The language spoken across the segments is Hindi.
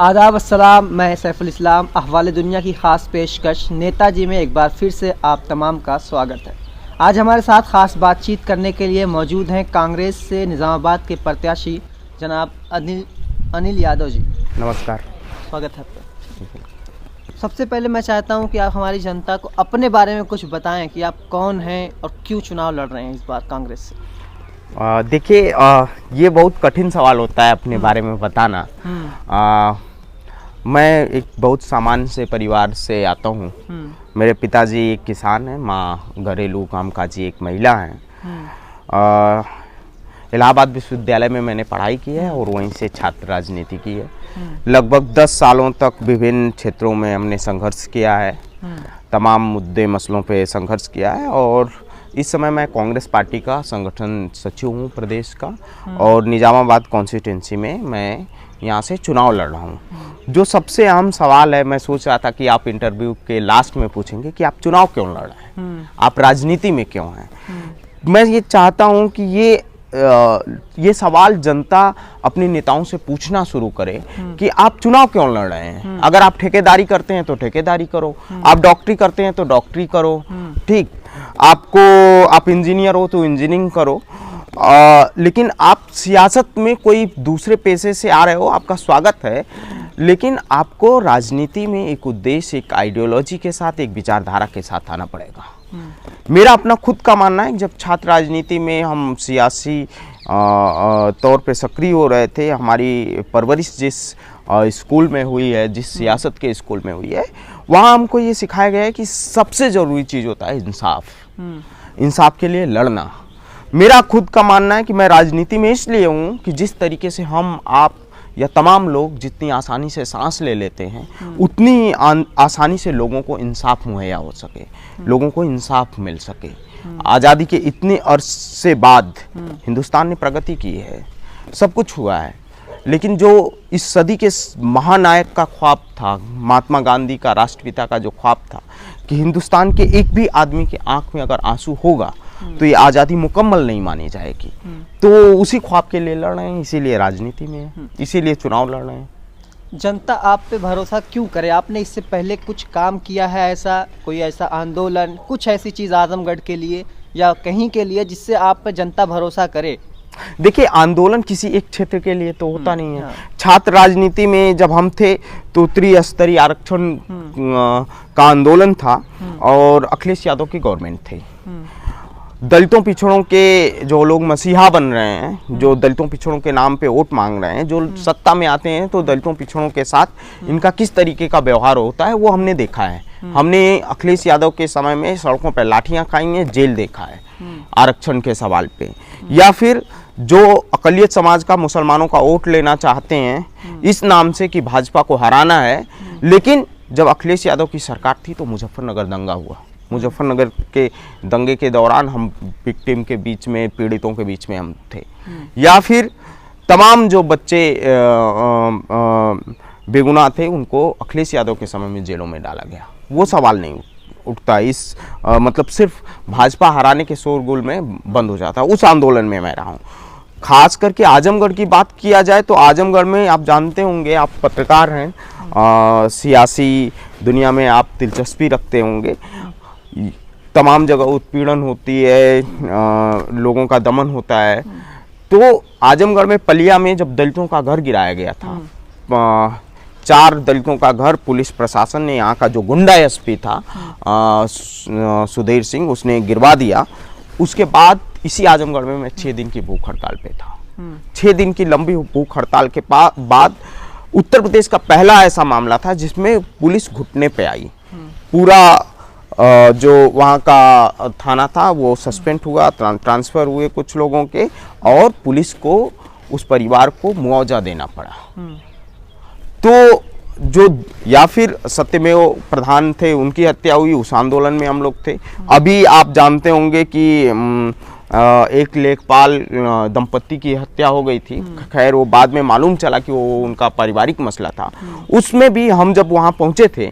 आदाब अस्सलाम, मैं सैफुल इस्लाम। अहवाल दुनिया की ख़ास पेशकश नेताजी में एक बार फिर से आप तमाम का स्वागत है। आज हमारे साथ ख़ास बातचीत करने के लिए मौजूद हैं कांग्रेस से निज़ामाबाद के प्रत्याशी जनाब अनिल यादव जी। नमस्कार, स्वागत है आपका। सबसे पहले मैं चाहता हूं कि आप हमारी जनता को अपने बारे में कुछ बताएं कि आप कौन हैं और क्यों चुनाव लड़ रहे हैं इस बार कांग्रेस से। देखिए, ये बहुत कठिन सवाल होता है अपने बारे में बताना। मैं एक बहुत सामान्य से परिवार से आता हूँ। मेरे पिताजी एक किसान हैं, माँ घरेलू कामकाजी एक महिला हैं। इलाहाबाद विश्वविद्यालय में मैंने पढ़ाई की है और वहीं से छात्र राजनीति की है। लगभग 10 सालों तक विभिन्न क्षेत्रों में हमने संघर्ष किया है, तमाम मुद्दे मसलों पे संघर्ष किया है। और इस समय मैं कांग्रेस पार्टी का संगठन सचिव हूँ प्रदेश का, और निजामाबाद कॉन्स्टिट्यूंसी में मैं यहाँ से चुनाव लड़ रहा हूँ। जो सबसे अहम सवाल है, मैं सोच रहा था कि आप इंटरव्यू के लास्ट में पूछेंगे कि आप चुनाव क्यों लड़ रहे हैं, आप राजनीति में क्यों हैं। मैं ये चाहता हूँ कि ये सवाल जनता अपने नेताओं से पूछना शुरू करे कि आप चुनाव क्यों लड़ रहे हैं। अगर आप ठेकेदारी करते हैं तो ठेकेदारी करो, आप डॉक्टरी करते हैं तो डॉक्टरी करो, ठीक, आप इंजीनियर हो तो इंजीनियरिंग करो। लेकिन आप सियासत में कोई दूसरे पेशे से आ रहे हो, आपका स्वागत है, लेकिन आपको राजनीति में एक उद्देश्य, एक आइडियोलॉजी के साथ, एक विचारधारा के साथ आना पड़ेगा। मेरा अपना खुद का मानना है कि जब छात्र राजनीति में हम सियासी तौर पे सक्रिय हो रहे थे, हमारी परवरिश जिस स्कूल में हुई है, जिस सियासत के स्कूल में हुई है, वहाँ हमको ये सिखाया गया है कि सबसे ज़रूरी चीज़ होता है इंसाफ, इंसाफ के लिए लड़ना। मेरा खुद का मानना है कि मैं राजनीति में इसलिए हूँ कि जिस तरीके से हम, आप या तमाम लोग जितनी आसानी से सांस ले लेते हैं, उतनी आसानी से लोगों को इंसाफ मुहैया हो सके, लोगों को इंसाफ मिल सके। आज़ादी के इतने अरसे बाद हिंदुस्तान ने प्रगति की है, सब कुछ हुआ है, लेकिन जो इस सदी के महानायक का ख्वाब था, महात्मा गांधी का, राष्ट्रपिता का जो ख्वाब था कि हिंदुस्तान के एक भी आदमी के आंख में अगर आंसू होगा तो ये आज़ादी मुकम्मल नहीं मानी जाएगी। तो उसी ख्वाब के लिए लड़ रहे हैं, इसीलिए राजनीति में है, इसीलिए चुनाव लड़ रहे हैं। जनता आप पे भरोसा क्यों करे? आपने इससे पहले कुछ काम किया है, ऐसा कोई ऐसा आंदोलन, कुछ ऐसी चीज़ आजमगढ़ के लिए या कहीं के लिए जिससे आप पे जनता भरोसा करे? देखिए, आंदोलन किसी एक क्षेत्र के लिए तो होता नहीं है। छात्र राजनीति में जब हम थे तो त्रिस्तरीय आरक्षण का आंदोलन था और अखिलेश यादव की गवर्नमेंट थी। दलितों पिछड़ों के जो लोग मसीहा बन रहे हैं, जो दलितों पिछड़ों के नाम पे वोट मांग रहे हैं, जो सत्ता में आते हैं तो दलितों पिछड़ों के साथ इनका किस तरीके का व्यवहार होता है, वो हमने देखा है। हमने अखिलेश यादव के समय में सड़कों पर लाठियां खाई हैं, जेल देखा है आरक्षण के सवाल पे। या फिर जो अकलियत समाज का, मुसलमानों का वोट लेना चाहते हैं इस नाम से कि भाजपा को हराना है, लेकिन जब अखिलेश यादव की सरकार थी तो मुजफ्फरनगर दंगा हुआ। मुजफ्फरनगर के दंगे के दौरान हम विक्टिम के बीच में, पीड़ितों के बीच में हम थे। या फिर तमाम जो बच्चे बेगुनाह थे उनको अखिलेश यादव के समय में जेलों में डाला गया। वो सवाल नहीं उठता, इस मतलब सिर्फ भाजपा हराने के शोरगुल में बंद हो जाता। उस आंदोलन में मैं रहा हूँ। खास करके आजमगढ़ की बात किया जाए तो आजमगढ़ में आप जानते होंगे, आप पत्रकार हैं, सियासी दुनिया में आप दिलचस्पी रखते होंगे, तमाम जगह उत्पीड़न होती है, लोगों का दमन होता है। तो आजमगढ़ में पलिया में जब दलितों का घर गिराया गया था, 4 दलितों का घर, पुलिस प्रशासन ने, यहाँ का जो गुंडा एसपी था सुधीर सिंह, उसने गिरवा दिया। उसके बाद इसी आजमगढ़ में मैं 6 दिन की भूख हड़ताल पे था। 6 दिन की लंबी भूख हड़ताल के बाद उत्तर प्रदेश का पहला ऐसा मामला था जिसमें पुलिस घुटने पे आई। पूरा जो वहाँ का थाना था वो सस्पेंड हुआ, ट्रांसफ़र हुए कुछ लोगों के, और पुलिस को, उस परिवार को मुआवजा देना पड़ा। तो जो, या फिर सत्यमेव प्रधान थे, उनकी हत्या हुई, उस आंदोलन में हम लोग थे। अभी आप जानते होंगे कि एक लेखपाल दंपत्ति की हत्या हो गई थी। खैर वो बाद में मालूम चला कि वो उनका पारिवारिक मसला था। उसमें भी हम जब वहाँ पहुँचे थे,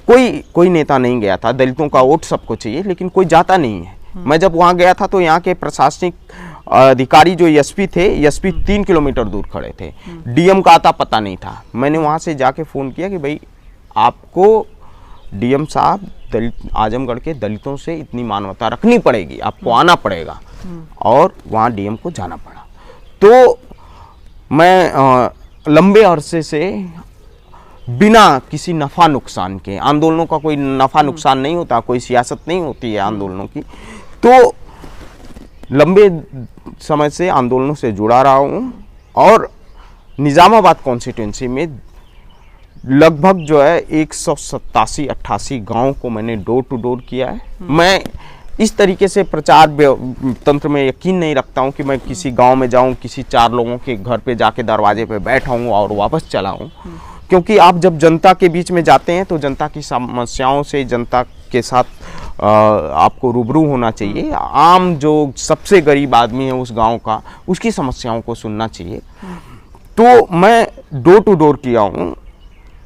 कोई नेता नहीं गया था। दलितों का वोट सबको चाहिए, लेकिन कोई जाता नहीं है। मैं जब वहाँ गया था तो यहाँ के प्रशासनिक अधिकारी जो एसपी थे, एसपी 3 किलोमीटर दूर खड़े थे, डीएम का आता पता नहीं था। मैंने वहाँ से जाके फ़ोन किया कि भाई आपको डीएम साहब आजमगढ़ के दलितों से इतनी मानवता रखनी पड़ेगी, आपको आना पड़ेगा। और वहाँ डीएम को जाना पड़ा। तो मैं लंबे अरसे से बिना किसी नफ़ा नुकसान के, आंदोलनों का कोई नफ़ा नुकसान नहीं होता, कोई सियासत नहीं होती है आंदोलनों की, तो लंबे समय से आंदोलनों से जुड़ा रहा हूँ। और निज़ामाबाद कॉन्स्टिट्यूंसी में लगभग जो है 187-88 गाँव को मैंने डोर टू डोर किया है। मैं इस तरीके से प्रचार तंत्र में यकीन नहीं रखता हूँ कि मैं किसी गांव में जाऊँ, किसी 4 लोगों के घर पे जाके दरवाजे पे बैठा हूँ और वापस चला हूँ। क्योंकि आप जब जनता के बीच में जाते हैं तो जनता की समस्याओं से, जनता के साथ आपको रूबरू होना चाहिए। आम जो सबसे गरीब आदमी है उस गांव का, उसकी समस्याओं को सुनना चाहिए। तो मैं डोर टू डोर किया हूँ,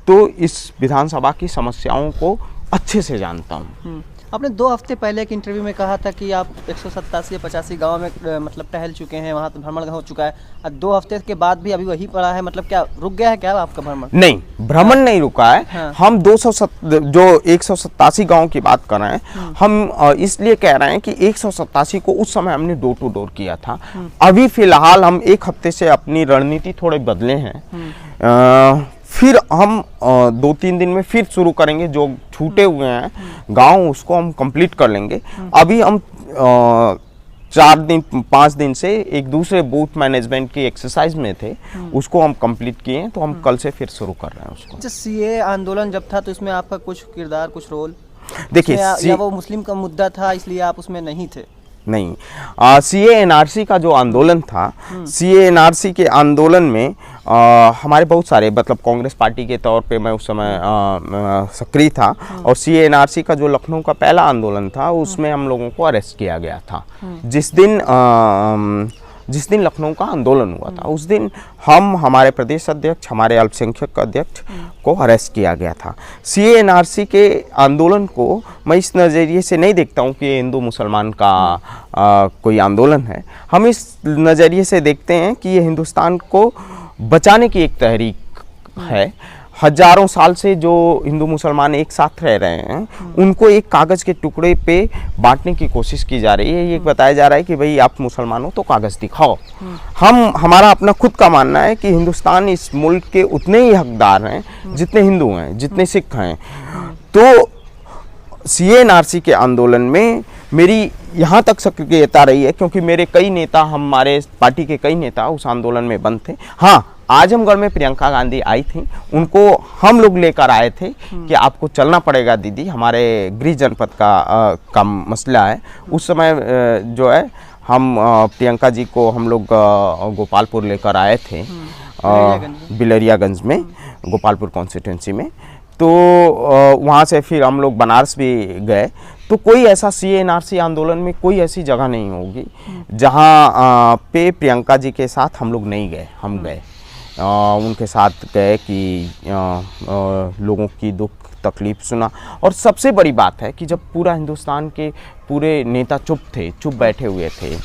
तो इस विधानसभा की समस्याओं को अच्छे से जानता हूँ। आपने 2 हफ्ते पहले एक इंटरव्यू में कहा था कि आप 187 या 85 गाँव में मतलब टहल चुके हैं, वहाँ तो भ्रमण हो चुका है, और 2 हफ्ते के बाद भी अभी वही पड़ा है। मतलब क्या रुक गया है क्या आपका भ्रमण? नहीं, भ्रमण नहीं रुका है। हाँ। हम 187 गाँव की बात कर रहे हैं, हम इसलिए कह रहे हैं कि 187 को उस समय हमने डोर टू डोर किया था। अभी फिलहाल हम 1 हफ्ते से अपनी रणनीति थोड़े बदले हैं। फिर हम 2-3 दिन में फिर शुरू करेंगे, जो छूटे हुए हैं गांव उसको हम कंप्लीट कर लेंगे। अभी हम 4-5 दिन से एक दूसरे बूथ मैनेजमेंट की एक्सरसाइज में थे, उसको हम कंप्लीट किए हैं। तो हम कल से फिर शुरू कर रहे हैं उसको। अच्छा, सीए आंदोलन जब था तो इसमें आपका कुछ किरदार, कुछ रोल? देखिए, या वो मुस्लिम का मुद्दा था इसलिए आप उसमें नहीं थे? नहीं, सीए एनआरसी का जो आंदोलन था, सीए एनआरसी के आंदोलन में हमारे बहुत सारे, मतलब कांग्रेस पार्टी के तौर पे मैं उस समय सक्रिय था। और सीए एनआरसी का जो लखनऊ का पहला आंदोलन था, उसमें हम लोगों को अरेस्ट किया गया था। जिस दिन लखनऊ का आंदोलन हुआ था, उस दिन हमारे प्रदेश अध्यक्ष, हमारे अल्पसंख्यक अध्यक्ष को अरेस्ट किया गया था। सीए एनआरसी के आंदोलन को मैं इस नज़रिए से नहीं देखता हूँ कि ये हिंदू मुसलमान का कोई आंदोलन है। हम इस नज़रिए से देखते हैं कि ये हिंदुस्तान को बचाने की एक तहरीक है। हजारों साल से जो हिंदू मुसलमान एक साथ रह रहे हैं, उनको एक कागज़ के टुकड़े पे बांटने की कोशिश की जा रही है। ये बताया जा रहा है कि भाई आप मुसलमान हो तो कागज़ दिखाओ। हमारा अपना खुद का मानना है कि हिंदुस्तान इस मुल्क के उतने ही हकदार हैं जितने हिंदू हैं, जितने सिख हैं। तो सीएनआरसी के आंदोलन में मेरी यहाँ तक सक्रियता रही है, क्योंकि मेरे कई नेता, हमारे पार्टी के कई नेता उस आंदोलन में बंद थे। हाँ, आजमगढ़ में प्रियंका गांधी आई थी, उनको हम लोग लेकर आए थे कि आपको चलना पड़ेगा दीदी, हमारे गृह जनपद का मसला है। उस समय जो है हम प्रियंका जी को हम लोग गोपालपुर लेकर आए थे, बिलरियागंज में, गोपालपुर कॉन्स्टिट्यूंसी में। तो वहाँ से फिर हम लोग बनारस भी गए। तो कोई ऐसा सीएनआरसी आंदोलन में कोई ऐसी जगह नहीं होगी जहाँ पे प्रियंका जी के साथ हम लोग नहीं गए। हम गए, उनके साथ गए कि लोगों की दुख तकलीफ सुना। और सबसे बड़ी बात है कि जब पूरा हिंदुस्तान के पूरे नेता चुप बैठे हुए थे,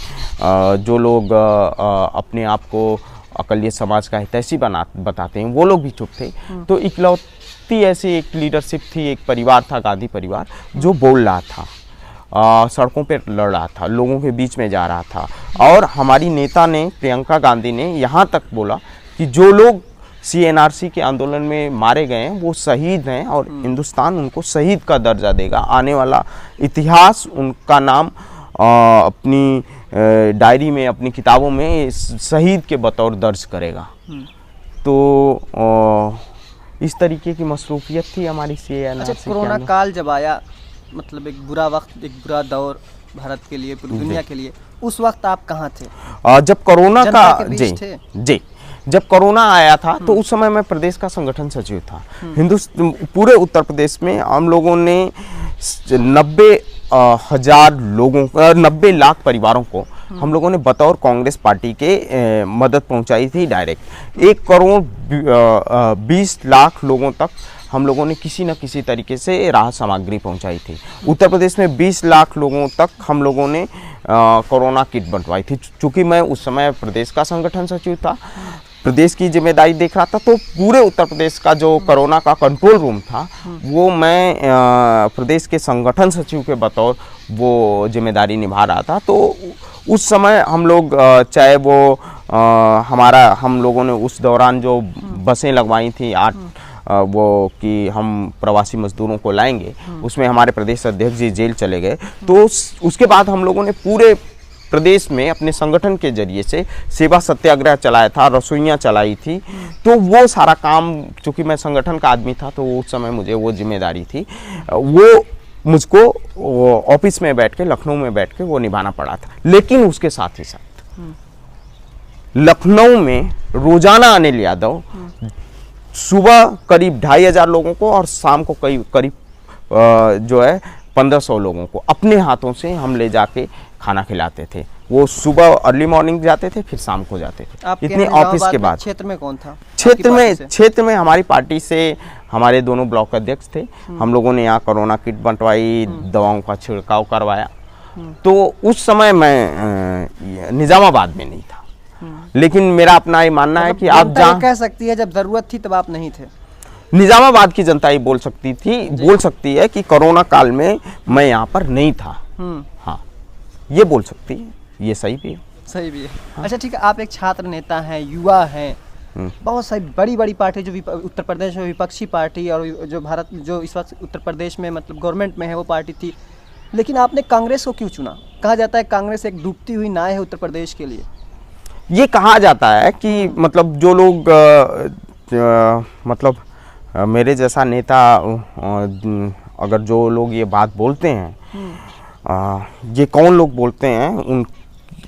जो लोग अपने आप को अकलियत समाज का हितैषी बताते हैं, वो लोग भी चुप थे। तो इकलौती ऐसी एक लीडरशिप थी, एक परिवार था, गांधी परिवार, जो बोल रहा था, सड़कों पे लड़ रहा था, लोगों के बीच में जा रहा था। और हमारी नेता ने, प्रियंका गांधी ने यहाँ तक बोला कि जो लोग सीएनआरसी के आंदोलन में मारे गए हैं वो शहीद हैं और हिंदुस्तान उनको शहीद का दर्जा देगा। आने वाला इतिहास उनका नाम अपनी डायरी में, अपनी किताबों में शहीद के बतौर दर्ज करेगा। तो इस तरीके की मसरूफियत थी हमारी सीएनआरसी। अच्छा, कोरोना काल जब आया, मतलब एक बुरा वक्त, एक बुरा दौर भारत के लिए, पूरी दुनिया के लिए, उस वक्त आप कहाँ थे? जब कोरोना का जी जब कोरोना आया था तो उस समय मैं प्रदेश का संगठन सचिव था। पूरे उत्तर प्रदेश में हम लोगों ने 90 हजार लोगों 90 लाख परिवारों को हम लोगों ने बतौर कांग्रेस पार्टी के मदद पहुंचाई थी डायरेक्ट। 1 करोड़ 20 लाख लोगों तक हम लोगों ने किसी न किसी तरीके से राहत सामग्री पहुंचाई थी। उत्तर प्रदेश में 20 लाख लोगों तक हम लोगों ने कोरोना किट बंटवाई थी। चूँकि मैं उस समय प्रदेश का संगठन सचिव था, प्रदेश की जिम्मेदारी देख रहा था, तो पूरे उत्तर प्रदेश का जो कोरोना का कंट्रोल रूम था वो मैं प्रदेश के संगठन सचिव के बतौर वो जिम्मेदारी निभा रहा था। तो उस समय हम लोग चाहे वो हम लोगों ने उस दौरान जो बसें लगवाई थी 8 वो कि हम प्रवासी मजदूरों को लाएंगे, उसमें हमारे प्रदेश अध्यक्ष जी जेल चले गए। तो उसके बाद हम लोगों ने पूरे प्रदेश में अपने संगठन के जरिए से सेवा सत्याग्रह चलाया था, रसोइयाँ चलाई थी। तो वो सारा काम, चूँकि मैं संगठन का आदमी था तो उस समय मुझे वो जिम्मेदारी थी, वो मुझको ऑफिस में बैठ के, लखनऊ में बैठ के वो निभाना पड़ा था। लेकिन उसके साथ ही साथ लखनऊ में रोजाना अनिल यादव सुबह करीब 2500 लोगों को और शाम को करीब जो है 1500 लोगों को अपने हाथों से हम ले जाके खाना खिलाते थे। वो सुबह अर्ली मॉर्निंग जाते थे, फिर शाम को जाते थे। इतने ऑफिस के बाद क्षेत्र में कौन था? क्षेत्र में हमारी पार्टी से हमारे दोनों ब्लॉक अध्यक्ष थे। हम लोगों ने यहाँ कोरोना किट बंटवाई, दवाओं का छिड़काव करवाया। तो उस समय मैं निजामाबाद में नहीं था, लेकिन मेरा अपना ये मानना है कि आप जहाँ कह सकती है जब जरूरत थी तब आप नहीं थे। निजामाबाद की जनता ये बोल सकती है कि कोरोना काल में मैं यहाँ पर नहीं था। हाँ, ये बोल सकती है, ये सही भी है। सही भी है। हाँ। अच्छा ठीक है, आप एक छात्र नेता हैं, युवा हैं, बहुत सारी बड़ी बड़ी पार्टी जो उत्तर प्रदेश में विपक्षी पार्टी और जो इस वक्त उत्तर प्रदेश में मतलब गवर्नमेंट में है वो पार्टी थी, लेकिन आपने कांग्रेस को क्यों चुना? कहा जाता है कांग्रेस एक डूबती हुई नाव है उत्तर प्रदेश के लिए। ये कहा जाता है कि मतलब जो लोग मतलब मेरे जैसा नेता, अगर जो लोग ये बात बोलते हैं, ये कौन लोग बोलते हैं,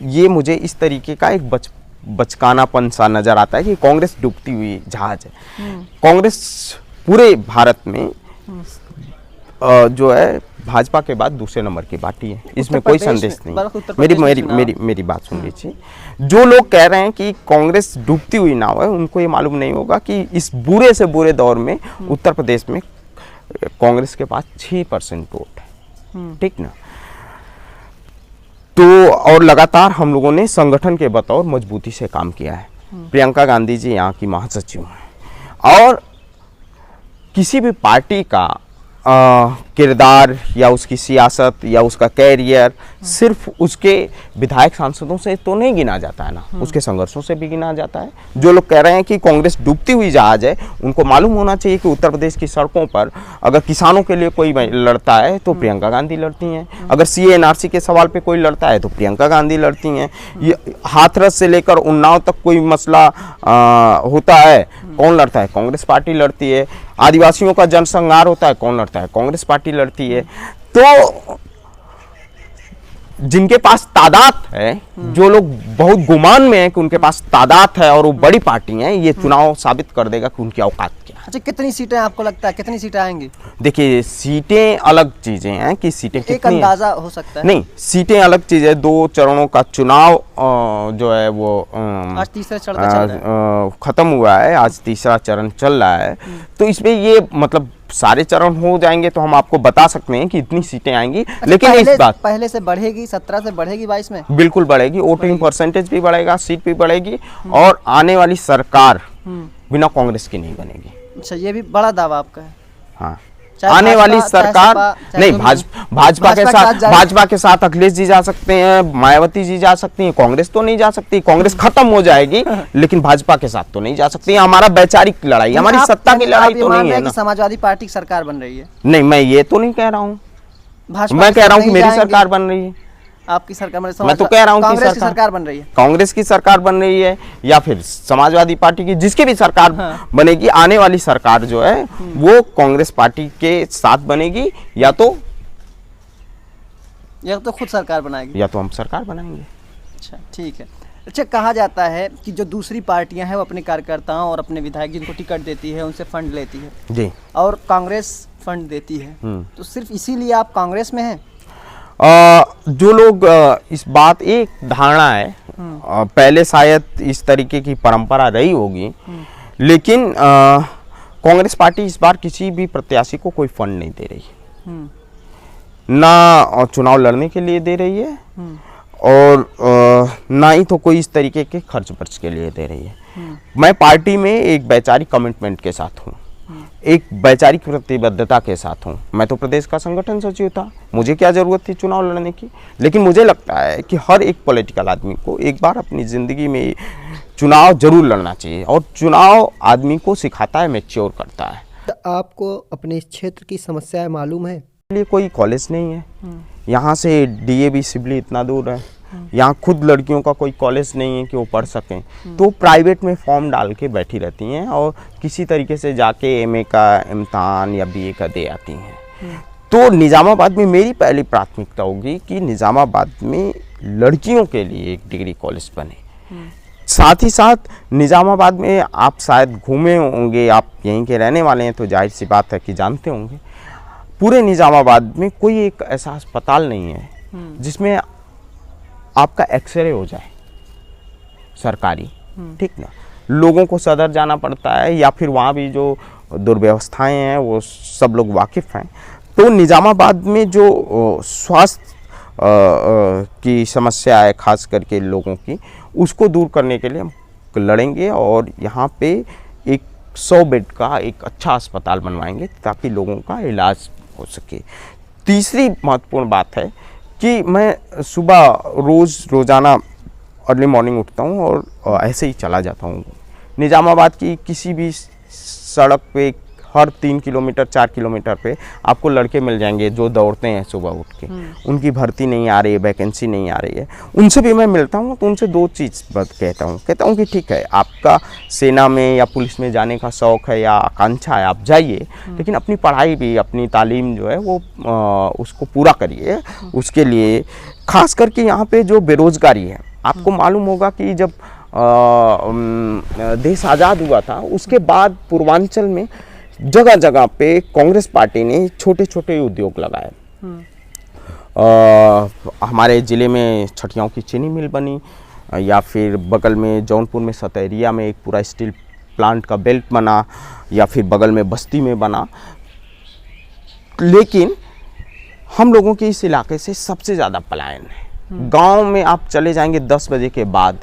ये मुझे इस तरीके का एक बचकानापन सा नज़र आता है कि कांग्रेस डूबती हुई जहाज है। कांग्रेस पूरे भारत में जो है भाजपा के बाद दूसरे नंबर की पार्टी है, इसमें कोई संदेश नहीं। मेरी बात सुन लीजिए। जो लोग कह रहे हैं कि कांग्रेस डूबती हुई नाव है, उनको ये मालूम नहीं होगा कि इस बुरे से बुरे दौर में उत्तर प्रदेश में कांग्रेस के पास 6% वोट है, ठीक ना। तो और लगातार हम लोगों ने संगठन के बतौर मजबूती से काम किया है। प्रियंका गांधी जी यहाँ की महासचिव हैं, और किसी भी पार्टी का किरदार या उसकी सियासत या उसका कैरियर सिर्फ उसके विधायक सांसदों से तो नहीं गिना जाता है ना, उसके संघर्षों से भी गिना जाता है। जो लोग कह रहे हैं कि कांग्रेस डूबती हुई जहाज है, उनको मालूम होना चाहिए कि उत्तर प्रदेश की सड़कों पर अगर किसानों के लिए कोई लड़ता है तो प्रियंका गांधी लड़ती हैं, अगर CA/NRC के सवाल पे कोई लड़ता है तो प्रियंका गांधी लड़ती हैं। हाथरस से लेकर उन्नाव तक कोई मसला होता है, कौन लड़ता है? कांग्रेस पार्टी लड़ती है। आदिवासियों का जनसंहार होता है, कौन लड़ता है? कांग्रेस पार्टी लड़ती है। तो जिनके पास तादाद है, जो लोग बहुत गुमान में है कि उनके पास तादाद है और वो बड़ी पार्टी हैं, ये चुनाव साबित कर देगा कि उनकी औकात क्या है। अच्छा, कितनी सीटें आपको लगता है, कितनी सीटें आएंगी? देखिए, सीटें अलग चीजें हैं कि सीटें कितनी, एक अंदाजा हो सकता है। नहीं, सीटें अलग चीज है। 2 चरणों का चुनाव जो है वो आज तीसरा चरण खत्म हुआ है, आज तीसरा चरण चल रहा है। तो इसमें ये मतलब सारे चरण हो जाएंगे तो हम आपको बता सकते हैं कि इतनी सीटें आएंगी। अच्छा, लेकिन इस बात पहले से बढ़ेगी, 17 से बढ़ेगी 22 में बिल्कुल बढ़ेगी। वोटिंग परसेंटेज भी बढ़ेगा, सीट भी बढ़ेगी, और आने वाली सरकार बिना कांग्रेस की नहीं बनेगी। अच्छा, ये भी बड़ा दावा आपका है। हाँ, आने वाली सरकार नहीं, भाजपा के साथ अखिलेश जी जा सकते हैं, मायावती जी जा सकती हैं, कांग्रेस तो नहीं जा सकती। कांग्रेस खत्म हो जाएगी लेकिन भाजपा के साथ तो नहीं जा सकती। हमारा वैचारिक लड़ाई, हमारी सत्ता की लड़ाई तो नहीं है ना। समाजवादी पार्टी की सरकार बन रही है? नहीं, मैं ये तो नहीं कह रहा हूँ। मैं कह रहा हूँ कि मेरी सरकार बन रही है। आपकी सरकार? मैं तो कह रहा हूँ कि कांग्रेस की सरकार बन रही है। कांग्रेस की सरकार बन रही है या फिर समाजवादी पार्टी की, जिसकी भी सरकार बनेगी, आने वाली सरकार जो है वो कांग्रेस पार्टी के साथ बनेगी, या तो खुद सरकार बनाएगी, या तो हम सरकार बनाएंगे। अच्छा, ठीक है। अच्छा, कहा जाता है कि जो दूसरी पार्टियां हैं वो अपने कार्यकर्ताओं और अपने विधायक जिनको टिकट देती है उनसे फंड लेती है जी, और कांग्रेस फंड देती है, तो सिर्फ इसीलिए आप कांग्रेस में हैं? जो लोग इस बात एक धारणा है, पहले शायद इस तरीके की परंपरा रही होगी, लेकिन कांग्रेस पार्टी इस बार किसी भी प्रत्याशी को कोई फंड नहीं दे रही, ना चुनाव लड़ने के लिए दे रही है और ना ही तो कोई इस तरीके के खर्च वर्च के लिए दे रही है। मैं पार्टी में एक वैचारिक कमिटमेंट के साथ हूँ, एक वैचारिक प्रतिबद्धता के साथ हूँ। मैं तो प्रदेश का संगठन सचिव था, मुझे क्या ज़रूरत थी चुनाव लड़ने की, लेकिन मुझे लगता है कि हर एक पॉलिटिकल आदमी को एक बार अपनी ज़िंदगी में चुनाव जरूर लड़ना चाहिए और चुनाव आदमी को सिखाता है, मैच्योर करता है। आपको अपने इस क्षेत्र की समस्याएं मालूम है? लिए कोई कॉलेज नहीं है, यहाँ से डीएवी सिवली इतना दूर है, यहाँ खुद लड़कियों का कोई कॉलेज नहीं है कि वो पढ़ सकें, तो प्राइवेट में फॉर्म डाल के बैठी रहती हैं और किसी तरीके से जाके एमए का इम्तहान या बीए का दे आती हैं। तो निज़ामाबाद में मेरी पहली प्राथमिकता होगी कि निज़ामाबाद में लड़कियों के लिए एक डिग्री कॉलेज बने। साथ ही साथ निज़ामाबाद में आप शायद घूमे होंगे, आप यहीं के रहने वाले हैं तो जाहिर सी बात है कि जानते होंगे, पूरे निज़ामाबाद में कोई एक ऐसा अस्पताल नहीं है जिसमें आपका एक्सरे हो जाए सरकारी, ठीक ना। लोगों को सदर जाना पड़ता है या फिर वहाँ भी जो दुर्व्यवस्थाएं हैं वो सब लोग वाकिफ़ हैं। तो निज़ामाबाद में जो स्वास्थ्य की समस्या है खास करके लोगों की, उसको दूर करने के लिए हम लड़ेंगे और यहाँ पे एक 100 बेड का एक अच्छा अस्पताल बनवाएंगे ताकि लोगों का इलाज हो सके। तीसरी महत्वपूर्ण बात है कि मैं सुबह रोज़ाना अर्ली मॉर्निंग उठता हूँ और ऐसे ही चला जाता हूँ। निज़ामाबाद की किसी भी सड़क पे हर 3 किलोमीटर 4 किलोमीटर पे आपको लड़के मिल जाएंगे जो दौड़ते हैं सुबह उठ के। उनकी भर्ती नहीं आ रही है, वैकेंसी नहीं आ रही है, उनसे भी मैं मिलता हूँ तो उनसे 2 चीज़ कहता हूँ कि ठीक है, आपका सेना में या पुलिस में जाने का शौक़ है या आकांक्षा है, आप जाइए, लेकिन अपनी पढ़ाई भी, अपनी तालीम जो है वो उसको पूरा करिए। उसके लिए खास करके यहाँ पे जो बेरोज़गारी है, आपको मालूम होगा कि जब देश आज़ाद हुआ था उसके बाद पूर्वांचल में जगह जगह पे कांग्रेस पार्टी ने छोटे छोटे उद्योग लगाए। हमारे ज़िले में छठियाओं की चीनी मिल बनी, या फिर बगल में जौनपुर में सतहरिया में एक पूरा स्टील प्लांट का बेल्ट बना, या फिर बगल में बस्ती में बना। लेकिन हम लोगों के इस इलाके से सबसे ज़्यादा पलायन है। गांव में आप चले जाएंगे 10 बजे के बाद,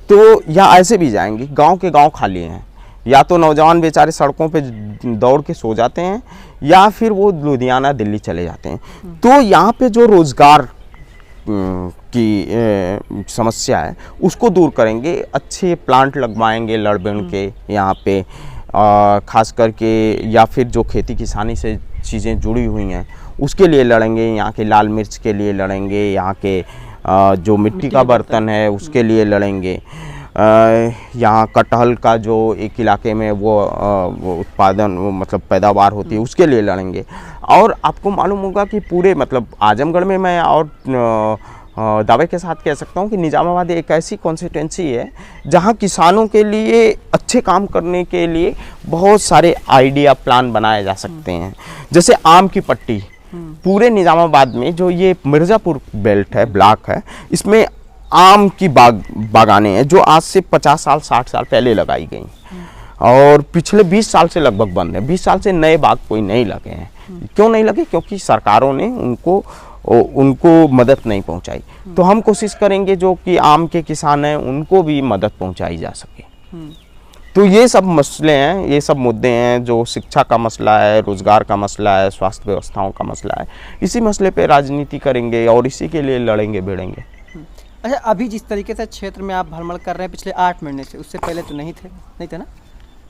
तो या ऐसे भी जाएंगे, गांव के गांव खाली हैं, या तो नौजवान बेचारे सड़कों पे दौड़ के सो जाते हैं या फिर वो लुधियाना दिल्ली चले जाते हैं। तो यहाँ पे जो रोज़गार की समस्या है उसको दूर करेंगे, अच्छे प्लांट लगवाएंगे लड़बेड़ के यहाँ पे, खास करके, या फिर जो खेती किसानी से चीज़ें जुड़ी हुई हैं उसके लिए लड़ेंगे, यहाँ के लाल मिर्च के लिए लड़ेंगे, यहाँ के जो मिट्टी का बर्तन है उसके लिए लड़ेंगे, यहाँ कटहल का जो एक इलाके में वो उत्पादन मतलब पैदावार होती है उसके लिए लड़ेंगे। और आपको मालूम होगा कि पूरे मतलब आजमगढ़ में मैं और दावे के साथ कह सकता हूँ कि निज़ामाबाद एक ऐसी कॉन्स्टिट्यूंसी है जहाँ किसानों के लिए अच्छे काम करने के लिए बहुत सारे आइडिया प्लान बनाए जा सकते हैं। जैसे आम की पट्टी, पूरे निज़ामाबाद में जो ये मिर्ज़ापुर बेल्ट है, ब्लॉक है, इसमें आम की बागानें हैं जो आज से 50 साल 60 साल पहले लगाई गई और पिछले 20 साल से लगभग बंद है। 20 साल से नए बाग कोई नहीं लगे हैं। क्यों नहीं लगे? क्योंकि सरकारों ने उनको मदद नहीं पहुंचाई। तो हम कोशिश करेंगे जो कि आम के किसान हैं उनको भी मदद पहुंचाई जा सके। तो ये सब मसले हैं, ये सब मुद्दे हैं, जो शिक्षा का मसला है, रोज़गार का मसला है, स्वास्थ्य व्यवस्थाओं का मसला है। इसी मसले पे राजनीति करेंगे और इसी के लिए लड़ेंगे भिड़ेंगे। अच्छा, अभी जिस तरीके से क्षेत्र में आप भ्रमण कर रहे हैं पिछले 8 महीने से, उससे पहले तो नहीं थे ना?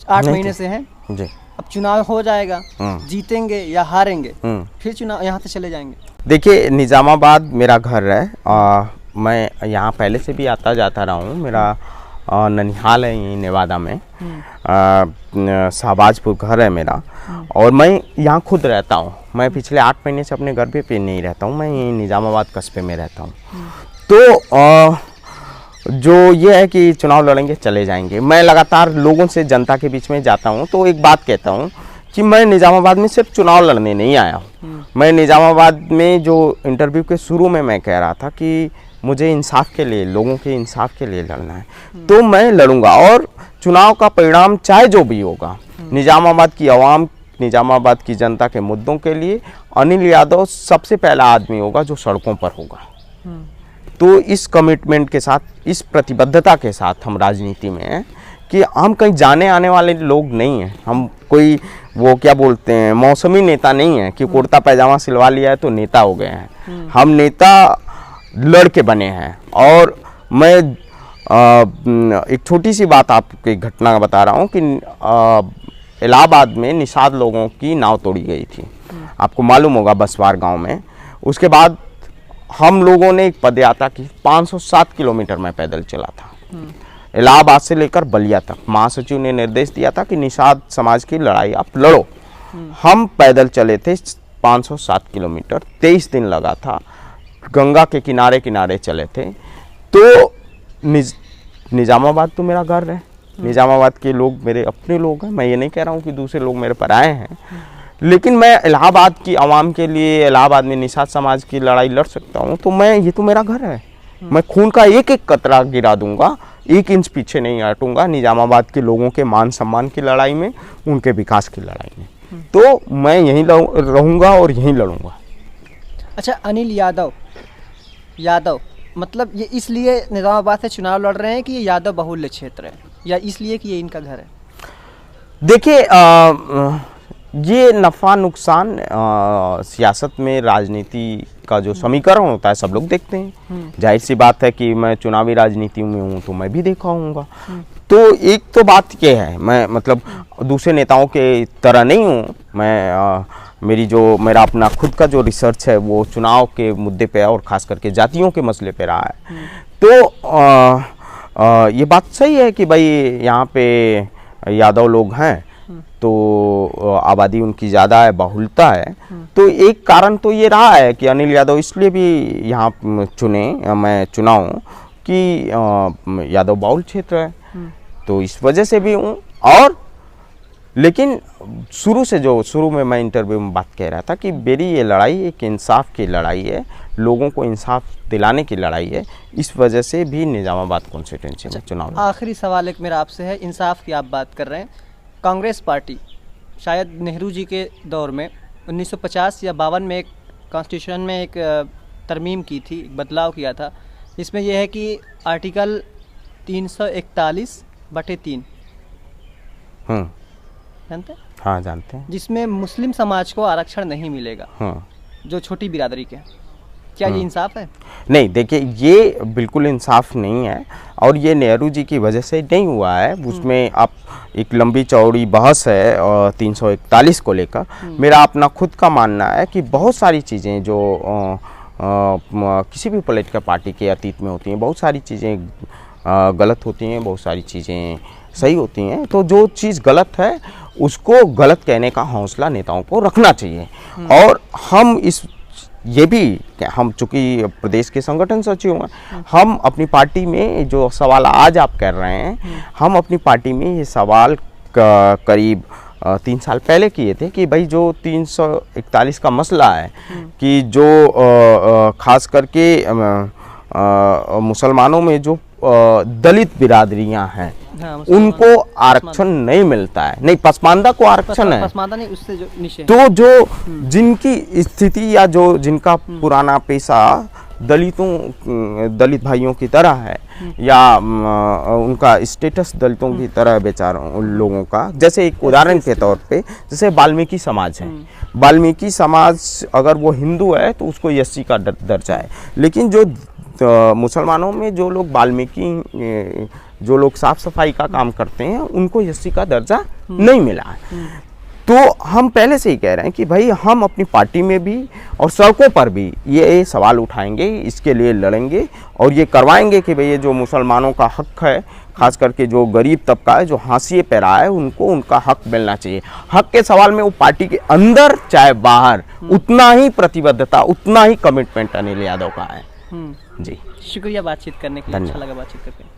8 महीने से हैं जी। अब चुनाव हो जाएगा, जीतेंगे या हारेंगे, फिर चुनाव यहाँ से चले जाएंगे। देखिए, निज़ामाबाद मेरा घर है, मैं यहाँ पहले से भी आता जाता रहा हूँ। मेरा ननिहाल है यहीं नेवादा में, शाहबाजपुर घर है मेरा, और मैं यहाँ खुद रहता हूँ। मैं पिछले 8 महीने से अपने घर पे नहीं रहता हूँ, मैं यहीं निज़ामाबाद कस्बे में रहता हूँ। तो जो ये है कि चुनाव लड़ेंगे चले जाएंगे। मैं लगातार लोगों से, जनता के बीच में जाता हूँ तो एक बात कहता हूँ कि मैं निज़ामाबाद में सिर्फ चुनाव लड़ने नहीं आया हूँ। मैं निज़ामाबाद में जो इंटरव्यू के शुरू में मैं कह रहा था कि मुझे इंसाफ के लिए, लोगों के इंसाफ के लिए लड़ना है, तो मैं लड़ूंगा और चुनाव का परिणाम चाहे जो भी होगा, निज़ामाबाद की आवाम, निज़ामाबाद की जनता के मुद्दों के लिए अनिल यादव सबसे पहला आदमी होगा जो सड़कों पर होगा। तो इस कमिटमेंट के साथ, इस प्रतिबद्धता के साथ हम राजनीति में हैं कि हम कहीं जाने आने वाले लोग नहीं हैं। हम कोई वो क्या बोलते हैं, मौसमी नेता नहीं है कि कुर्ता पैजामा सिलवा लिया है तो नेता हो गए हैं। हम नेता लड़के बने हैं। और मैं एक छोटी सी बात आपकी घटना बता रहा हूँ कि इलाहाबाद में निषाद लोगों की नाव तोड़ी गई थी, आपको मालूम होगा, बसवार गांव में। उसके बाद हम लोगों ने एक पदयात्रा की, 507 किलोमीटर मैं पैदल चला था, इलाहाबाद से लेकर बलिया तक। महासचिव ने निर्देश दिया था कि निषाद समाज की लड़ाई आप लड़ो। हम पैदल चले थे 507 किलोमीटर, 23 दिन लगा था, गंगा के किनारे किनारे चले थे। तो निज़ामाबाद तो मेरा घर है, निज़ामाबाद के लोग मेरे अपने लोग हैं। मैं ये नहीं कह रहा हूँ कि दूसरे लोग मेरे पर आए हैं, लेकिन मैं इलाहाबाद की आवाम के लिए, इलाहाबाद में निषाद समाज की लड़ाई लड़ सकता हूँ। तो मैं, ये तो मेरा घर है, मैं खून का एक एक कतरा गिरा दूंगा, 1 इंच पीछे नहीं हटूंगा निज़ामाबाद के लोगों के मान सम्मान की लड़ाई में, उनके विकास की लड़ाई में। तो मैं यहीं रहूंगा और यहीं लड़ूंगा। अच्छा, अनिल यादव मतलब ये इसलिए निज़ामाबाद से चुनाव लड़ रहे हैं कि ये यादव बहुल्य क्षेत्र है, या इसलिए कि ये इनका घर है? देखिए, ये नफ़ा नुकसान सियासत में, राजनीति का जो समीकरण होता है सब लोग देखते हैं। जाहिर सी बात है कि मैं चुनावी राजनीति में हूँ तो मैं भी देखा हूँगा। तो एक तो बात ये है, मैं मतलब दूसरे नेताओं के तरह नहीं हूँ। मैं मेरा अपना खुद का जो रिसर्च है वो चुनाव के मुद्दे पे और ख़ास करके जातियों के मसले पे रहा है। तो ये बात सही है कि भाई यहाँ पे यादव लोग हैं तो आबादी उनकी ज़्यादा है, बहुलता है। तो एक कारण तो ये रहा है कि अनिल यादव इसलिए भी यहाँ मैं चुना हूँ कि यादव बाहुल क्षेत्र है, तो इस वजह से भी हूँ। और लेकिन शुरू में मैं इंटरव्यू में बात कह रहा था कि मेरी ये लड़ाई एक इंसाफ की लड़ाई है, लोगों को इंसाफ दिलाने की लड़ाई है। इस वजह से भी निज़ामाबाद कॉन्स्टिट्यूंसी में चुनाव। आखिरी सवाल एक मेरा आपसे है, इंसाफ की आप बात कर रहे हैं। कांग्रेस पार्टी शायद नेहरू जी के दौर में 1950 या 52 में एक कॉन्स्टिट्यूशन में एक तरमीम की थी, बदलाव किया था। इसमें यह है कि आर्टिकल 341/3 जानते हैं? हाँ, जानते हैं। जिसमें मुस्लिम समाज को आरक्षण नहीं मिलेगा, जो छोटी बिरादरी के। क्या ये इंसाफ है? नहीं, देखिए, ये बिल्कुल इंसाफ नहीं है और ये नेहरू जी की वजह से नहीं हुआ है। उसमें आप एक लंबी चौड़ी बहस है और 341 को लेकर। मेरा अपना खुद का मानना है कि बहुत सारी चीज़ें जो किसी भी पॉलिटिकल पार्टी के अतीत में होती हैं, बहुत सारी चीज़ें गलत होती हैं, बहुत सारी चीज़ें सही होती हैं। तो जो चीज़ गलत है उसको गलत कहने का हौसला नेताओं को रखना चाहिए। और हम चूँकि प्रदेश के संगठन सचिव हैं, हम अपनी पार्टी में जो सवाल आज आप कर रहे हैं, हम अपनी पार्टी में ये सवाल करीब 3 साल पहले किए थे कि भाई जो 341 का मसला है कि जो खास करके मुसलमानों में जो दलित बिरादरियां हैं, उनको आरक्षण नहीं मिलता है। नहीं, पसमानदा को आरक्षण है, पसमानदा नहीं, उससे जो नीचे। तो जो जिनकी स्थिति या जो जिनका पुराना पेशा दलित भाइयों की तरह है, या उनका स्टेटस दलितों की तरह बेचारों उन लोगों का, जैसे एक उदाहरण के तौर पे जैसे वाल्मीकि समाज है। वाल्मीकि समाज अगर वो हिंदू है तो उसको एससी का दर्जा है, लेकिन जो मुसलमानों में जो लोग वाल्मीकि, जो लोग साफ सफाई का काम करते हैं, उनको एससी का दर्जा नहीं मिला है। तो हम पहले से ही कह रहे हैं कि भाई हम अपनी पार्टी में भी और सड़कों पर भी ये सवाल उठाएंगे, इसके लिए लड़ेंगे और ये करवाएंगे कि भाई ये जो मुसलमानों का हक है, खास करके जो गरीब तबका है, जो हाशिए पे रहा है, उनको उनका हक मिलना चाहिए। हक के सवाल में वो पार्टी के अंदर चाहे बाहर उतना ही प्रतिबद्धता, उतना ही कमिटमेंट अनिल यादव का है। जी, शुक्रिया बातचीत करने के लिए, अच्छा लगा बातचीत करके।